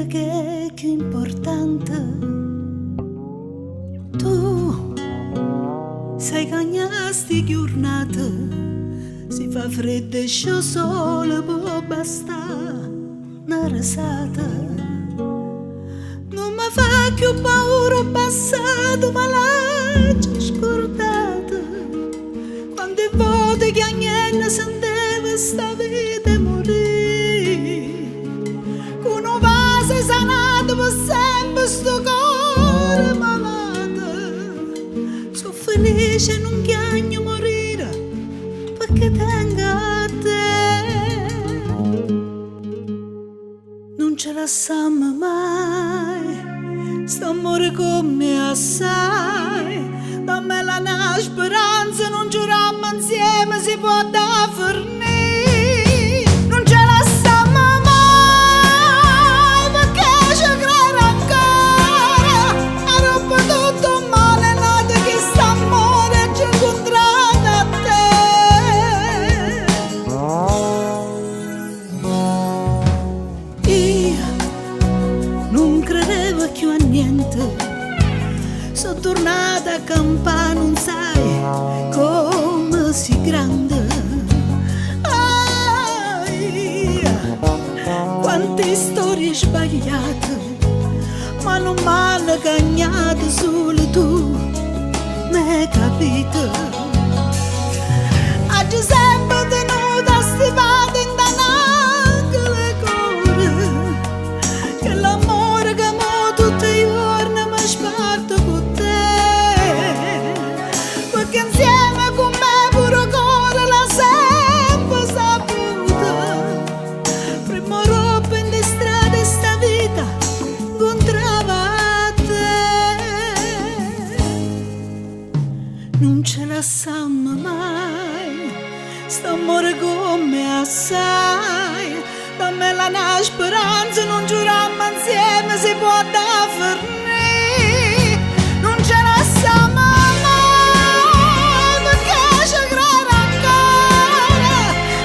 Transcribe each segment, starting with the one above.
che è più importante. Tu sai cagnasti giornate, si fa freddo e scio sole può bastare una risata. Non mi fa più paura passato, ma l'ho scordata. Quante volte che agnella senteva sta vita morire, con un vaso sanato per sempre sto cuore malato. Sono felice non chiagno morire perché tengo a te. Non ce la siamo mai, sto amore come assai. Dammi la speranza, non giuriamo insieme, si può da fornire. Non ce la siamo mai, perché ci credo ancora. Ha rotto tutto un male nato che sta amore ci ha incontrato a te. Io non credevo più a niente, sono tornata a campare, non sai come si grande. Quante storie sbagliate, ma non mi hanno cagnato, solo tu mi hai capito. Oggi sempre tenuta stipata in danno le cuore, che l'amore che mo tutti i giorni mi sparto con te, perché insieme con me pure cuore la sempre saputa. Prima roba in strada sta vita incontrava te. Non ce la siamo mai, sto amore come assai. Dammi la speranza, non giuriamo insieme, si può da fornire. Non ce la siamo mai, perché ci credo ancora.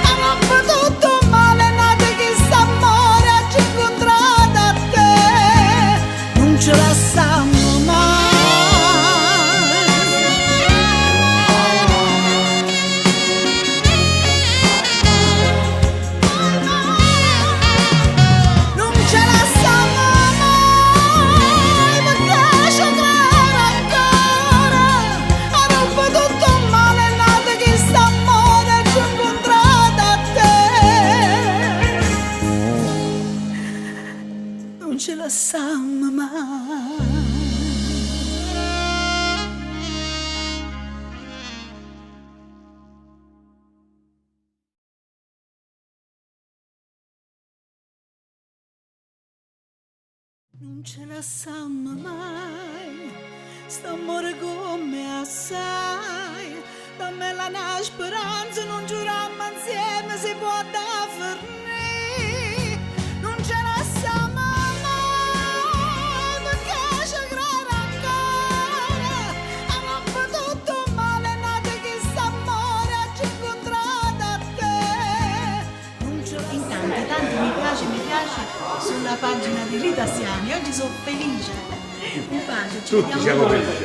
Ha rotto tutto un male nato che sta amore ci ha incontrato a te. Non ce la siamo mai. Non ce la siamo mai, perché ci credo ancora. Ha rotto tutto un male nato che sta amore ci ha incontrato a te. Non ce la siamo mai. Non ce la siamo mai, sto amore come assai. Dammi la speranza, non giuriamo insieme, si può da fornire. Non ce la siamo mai, perché ci credo ancora. Ha rotto tutto un male nato che sta amore ci ha incontrato a te. Non ce la Intanto, tanto mi piace sulla pagina di Rita Siani. Oggi sono felice. Mi piace, ci Tutti vediamo siamo dopo. felici.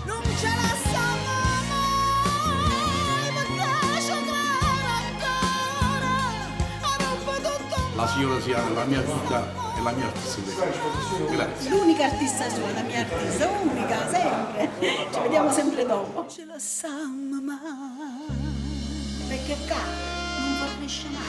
Non ce la siamo mai, perché ci credo ancora. Ha rotto tutto un La signora Siani, la mia vita e la mia artista preferita. Grazie. L'unica artista sua, la mia artista, unica, sempre. Ci vediamo sempre dopo. non ce la siamo mai. Perché qua non fa crescere mai.